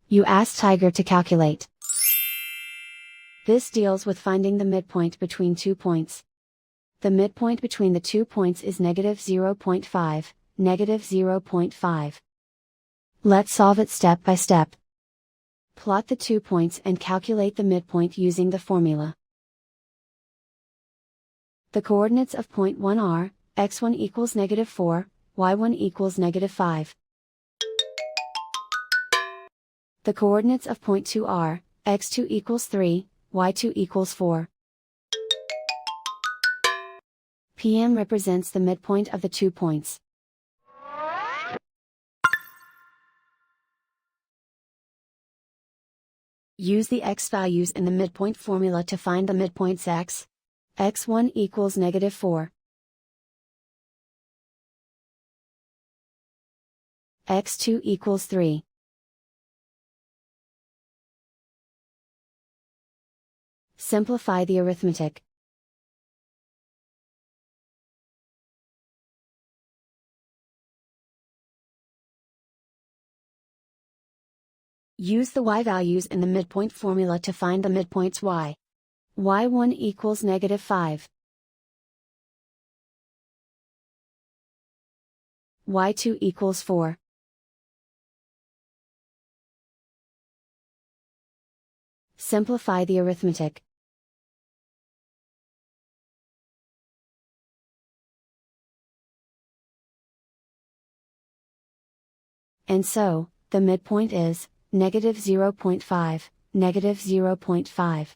You ask Tiger to calculate. This deals with finding the midpoint between 2 points. The midpoint between the 2 points is -0.5, -0.5. Let's solve it step by step. Plot the 2 points and calculate the midpoint using the formula. The coordinates of point 1 are, x1 equals -4, y1 equals -5. The coordinates of point 2 are, x2 equals 3, y2 equals 4. PM represents the midpoint of the 2 points. Use the x values in the midpoint formula to find the midpoints x. x1 equals -4. x2 equals 3. Simplify the arithmetic. Use the y values in the midpoint formula to find the midpoints y. y1 equals -5. y2 equals 4. Simplify the arithmetic. And so, the midpoint is -0.5, -0.5.